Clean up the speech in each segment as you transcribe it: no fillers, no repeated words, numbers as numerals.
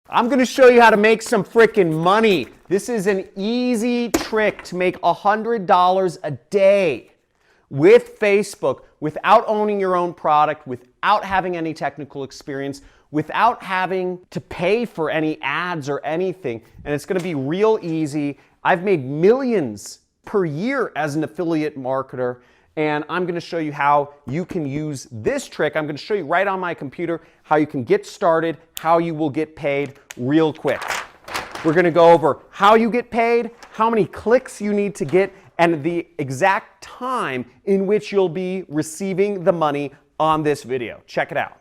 I'm going to show you how to make some freaking money. This is an easy trick to make $100 a day with Facebook without owning your own product, without having any technical experience, without having to pay for any ads or anything. And it's going to be real easy. I've made millions per year as an affiliate marketer, and I'm going to show you how you can use this trick. I'm going to show you right on my computer how you can get started, how you will get paid real quick. We're going to go over how you get paid, how many clicks you need to get, and the exact time in which you'll be receiving the money on this video. Check it out.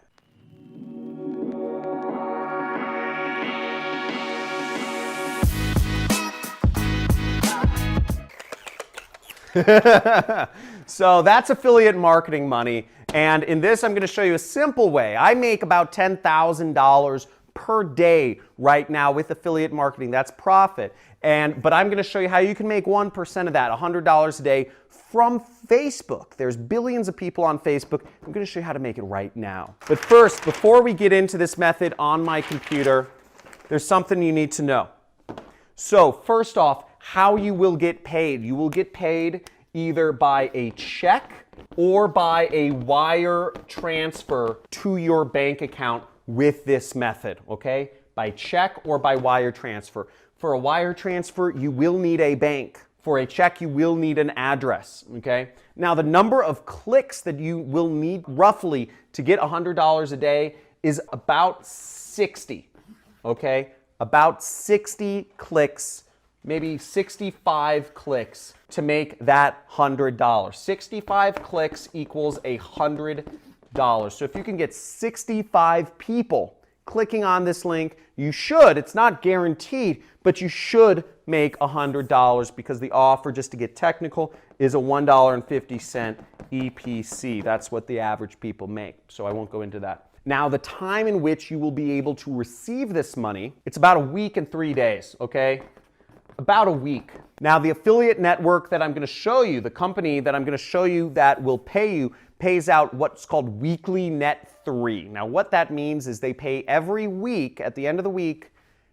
So that's affiliate marketing money, and in this I'm going to show you a simple way. I make about $10,000 per day right now with affiliate marketing. That's profit. But I'm going to show you how you can make 1% of that, $100 a day from Facebook. There's billions of people on Facebook. I'm going to show you how to make it right now. But first, before we get into this method on my computer, there's something you need to know. So first off, how you will get paid. You will get paid either by a check or by a wire transfer to your bank account with this method, okay? By check or by wire transfer. For a wire transfer, you will need a bank. For a check, you will need an address, okay? Now, the number of clicks that you will need roughly to get $100 a day is about 60, okay? About 60 clicks, maybe 65 clicks to make that $100. 65 clicks equals $100. So if you can get 65 people clicking on this link, you should, it's not guaranteed, but you should make $100 because the offer, just to get technical, is a $1.50 EPC. That's what the average people make, so I won't go into that. Now, the time in which you will be able to receive this money, it's about a week and 3 days, okay? About a week. Now, the affiliate network that I'm going to show you, the company that I'm going to show you that will pay you, pays out what's called weekly net 3. Now, what that means is they pay every week at the end of the week,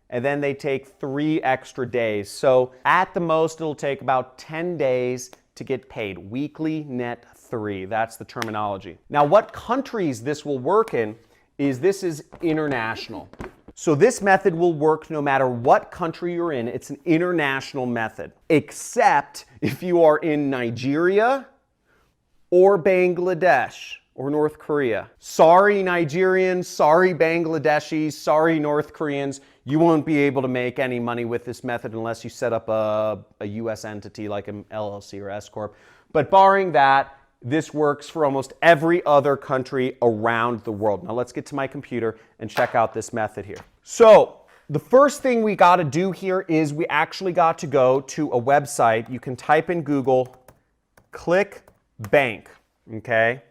and then they take 3 extra days. So at the most, it'll take about 10 days to get paid. Weekly net 3. That's the terminology. Now, what countries this will work in is this is international. So this method will work no matter what country you're in. It's an international method, except if you are in Nigeria or Bangladesh or North Korea. Sorry, Nigerians, sorry, Bangladeshis, sorry, North Koreans. You won't be able to make any money with this method unless you set up a US entity like an LLC or S Corp. But barring that, this works for almost every other country around the world. Now let's get to my computer and check out this method here. So the first thing we got to do here is we actually got to go to a website. You can type in Google, ClickBank, okay?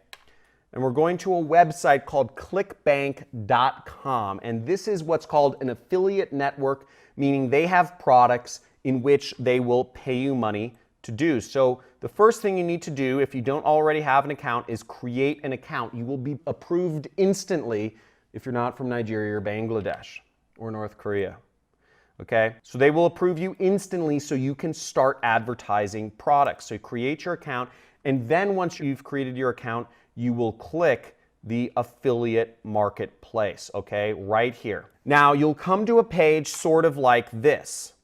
And we're going to a website called clickbank.com. And this is what's called an affiliate network, meaning they have products in which they will pay you money to do. So the first thing you need to do, if you don't already have an account, is create an account. You will be approved instantly if you're not from Nigeria or Bangladesh or North Korea. Okay? So they will approve you instantly so you can start advertising products. So create your account, and then once you've created your account, you will click the affiliate marketplace, okay? Right here. Now you'll come to a page sort of like this.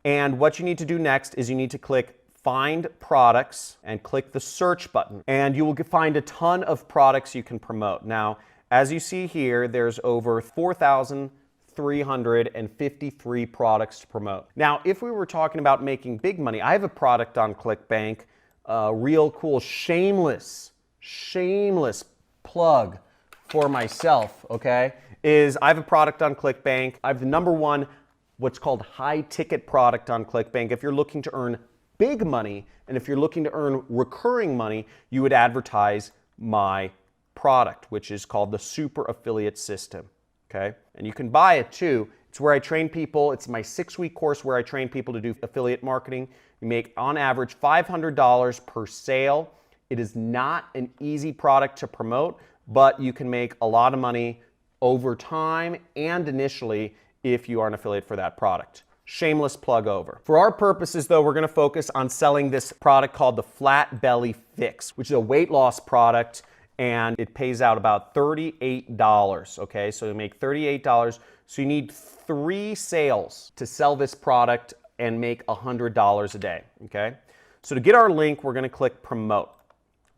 And what you need to do next is you need to click Find Products and click the search button. And you will find a ton of products you can promote. Now, as you see here, there's over 4,353 products to promote. Now, if we were talking about making big money, I have a product on ClickBank, real cool, shameless plug for myself, okay, is I have a product on ClickBank. I have the #1 what's called high ticket product on ClickBank. If you're looking to earn big money and if you're looking to earn recurring money, you would advertise my product, which is called the Super Affiliate System, okay? And you can buy it too. It's where I train people. It's my 6-week course where I train people to do affiliate marketing. You make on average $500 per sale. It is not an easy product to promote, but you can make a lot of money over time and initially if you are an affiliate for that product. Shameless plug over. For our purposes though, we're gonna focus on selling this product called the Flat Belly Fix, which is a weight loss product, and it pays out about $38, okay? So you make $38, so you need 3 sales to sell this product and make $100 a day, okay? So to get our link, we're gonna click promote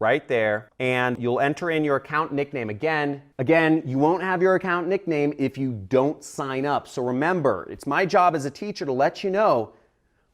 right there, and you'll enter in your account nickname. Again, you won't have your account nickname if you don't sign up. So remember, it's my job as a teacher to let you know,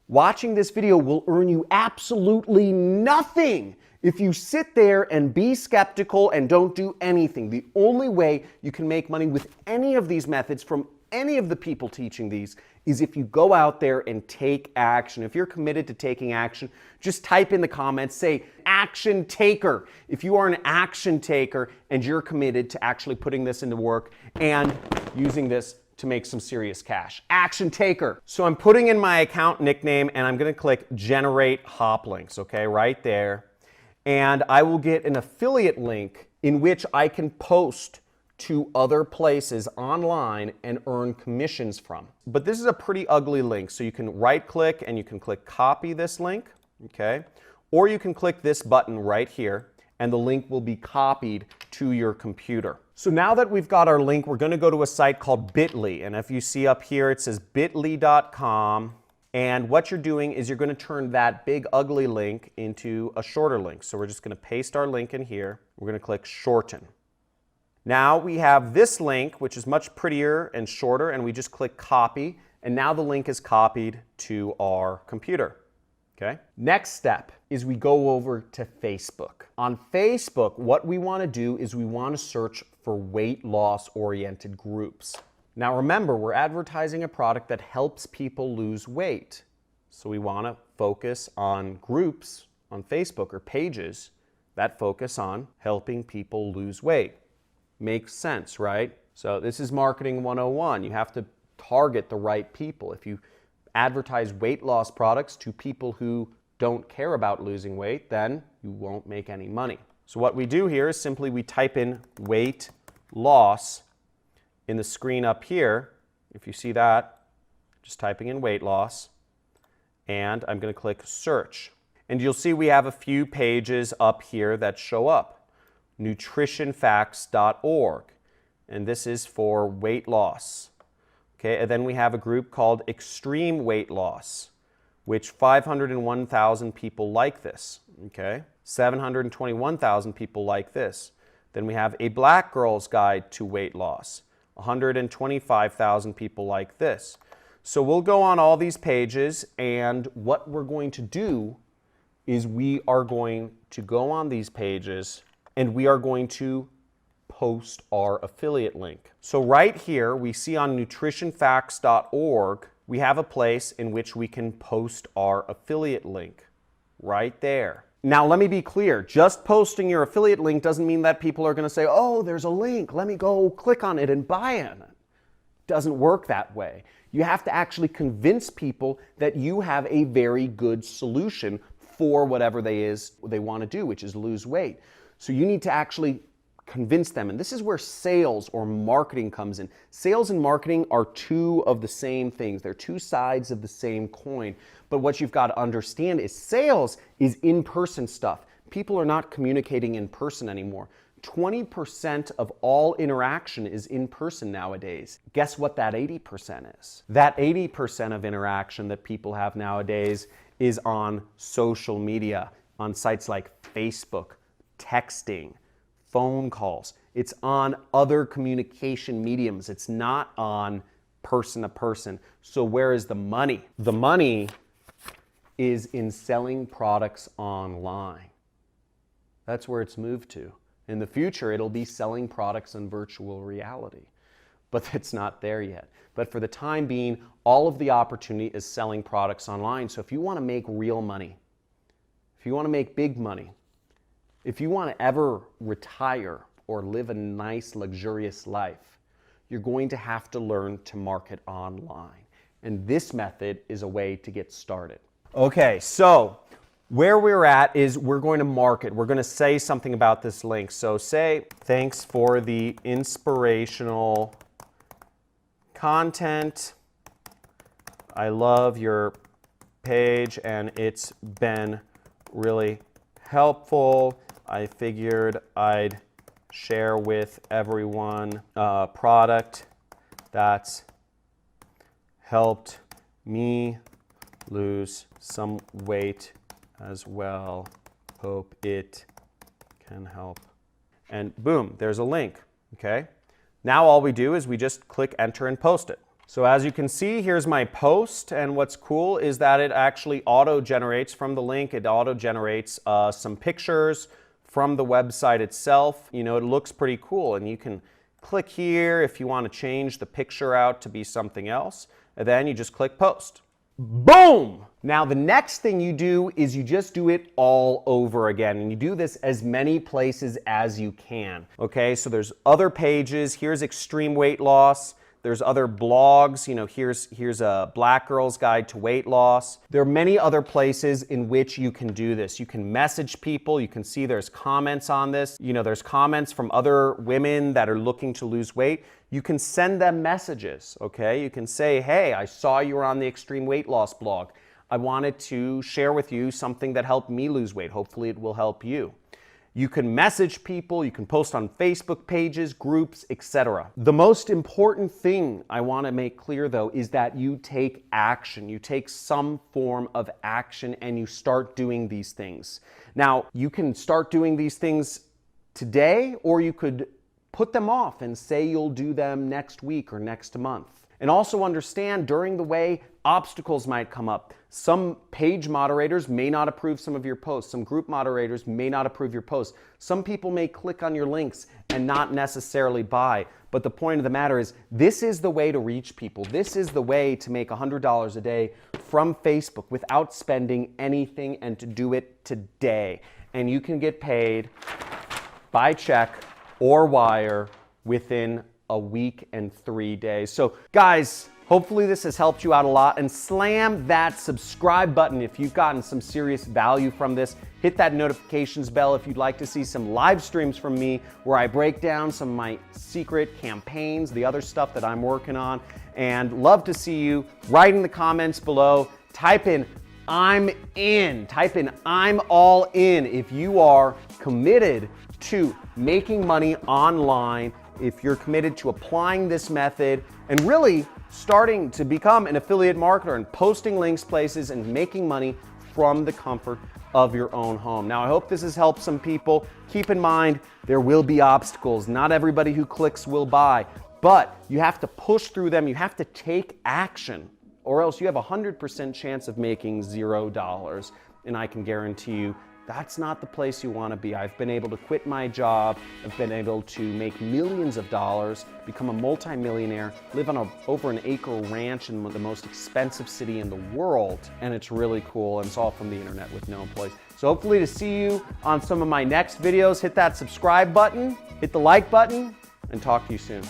watching this video will earn you absolutely nothing if you sit there and be skeptical and don't do anything. The only way you can make money with any of these methods from any of the people teaching these is if you go out there and take action. If you're committed to taking action, just type in the comments, say action taker. If you are an action taker and you're committed to actually putting this into work and using this to make some serious cash. Action taker. So I'm putting in my account nickname and I'm gonna click generate hop links, okay, right there. And I will get an affiliate link in which I can post to other places online and earn commissions from. But this is a pretty ugly link, so you can right click and you can click copy this link, okay? Or you can click this button right here and the link will be copied to your computer. So now that we've got our link, we're gonna go to a site called Bitly, and if you see up here it says bit.ly.com, and what you're doing is you're gonna turn that big ugly link into a shorter link. So we're just gonna paste our link in here, we're gonna click shorten. Now we have this link, which is much prettier and shorter, and we just click copy, and now the link is copied to our computer, okay? Next step is we go over to Facebook. On Facebook, what we wanna do is we wanna search for weight loss oriented groups. Now remember, we're advertising a product that helps people lose weight. So we wanna focus on groups on Facebook or pages that focus on helping people lose weight. Makes sense, right? So this is marketing 101. You have to target the right people. If you advertise weight loss products to people who don't care about losing weight, then you won't make any money. So what we do here is simply we type in weight loss in the screen up here. If you see that, just typing in weight loss, and I'm going to click search. And you'll see we have a few pages up here that show up. nutritionfacts.org, and this is for weight loss. Okay, and then we have a group called Extreme Weight Loss, which 501,000 people like this. Okay, 721,000 people like this. Then we have A Black Girl's Guide to Weight Loss, 125,000 people like this. So we'll go on all these pages, and what we're going to do is we are going to go on these pages and we are going to post our affiliate link. So right here, we see on nutritionfacts.org, we have a place in which we can post our affiliate link right there. Now, let me be clear. Just posting your affiliate link doesn't mean that people are going to say, oh, there's a link. Let me go click on it and buy it. Doesn't work that way. You have to actually convince people that you have a very good solution for whatever they want to do, which is lose weight. So you need to actually convince them. And this is where sales or marketing comes in. Sales and marketing are two of the same things. They're two sides of the same coin. But what you've got to understand is sales is in-person stuff. People are not communicating in person anymore. 20% of all interaction is in person nowadays. Guess what that 80% is? That 80% of interaction that people have nowadays is on social media, on sites like Facebook, texting, phone calls. It's on other communication mediums. It's not on person to person. So where is the money? The money is in selling products online. That's where it's moved to. In the future, it'll be selling products in virtual reality, but it's not there yet. But for the time being, all of the opportunity is selling products online. So if you want to make real money, if you want to make big money, if you want to ever retire or live a nice, luxurious life, you're going to have to learn to market online. And this method is a way to get started. Okay, so where we're at is we're going to market. We're going to say something about this link. So say, thanks for the inspirational content. I love your page and it's been really helpful. I figured I'd share with everyone a product that's helped me lose some weight as well. Hope it can help. And boom, there's a link, okay? Now all we do is we just click enter and post it. So as you can see, here's my post, and what's cool is that it actually auto-generates from the link. It auto-generates some pictures from the website itself. You know, it looks pretty cool, and you can click here if you want to change the picture out to be something else, and then you just click post. Boom! Now the next thing you do is you just do it all over again, and you do this as many places as you can. Okay, so there's other pages. Here's extreme weight loss. There's other blogs, you know, here's a Black Girl's Guide to Weight Loss. There are many other places in which you can do this. You can message people. You can see there's comments on this. You know, there's comments from other women that are looking to lose weight. You can send them messages, okay? You can say, hey, I saw you were on the Extreme Weight Loss blog. I wanted to share with you something that helped me lose weight. Hopefully it will help you. You can message people, you can post on Facebook pages, groups, etc. The most important thing I want to make clear though is that you take action. You take some form of action and you start doing these things. Now, you can start doing these things today, or you could put them off and say you'll do them next week or next month. And also understand during the way obstacles might come up. Some page moderators may not approve some of your posts. Some group moderators may not approve your posts. Some people may click on your links and not necessarily buy. But the point of the matter is, this is the way to reach people. This is the way to make $100 a day from Facebook without spending anything, and to do it today. And you can get paid by check or wire within a week and 3 days. So guys, hopefully this has helped you out a lot, and slam that subscribe button if you've gotten some serious value from this. Hit that notifications bell if you'd like to see some live streams from me where I break down some of my secret campaigns, the other stuff that I'm working on, and love to see you. Write in the comments below, type in I'm in, type in I'm all in if you are committed to making money online, if you're committed to applying this method and really starting to become an affiliate marketer and posting links places and making money from the comfort of your own home. Now, I hope this has helped some people. Keep in mind, there will be obstacles. Not everybody who clicks will buy, but you have to push through them. You have to take action, or else you have a 100% chance of making $0. And I can guarantee you, that's not the place you want to be. I've been able to quit my job. I've been able to make millions of dollars, become a multimillionaire, live on over an acre ranch in the most expensive city in the world. And it's really cool. And it's all from the internet with no employees. So hopefully to see you on some of my next videos. Hit that subscribe button, hit the like button, and talk to you soon.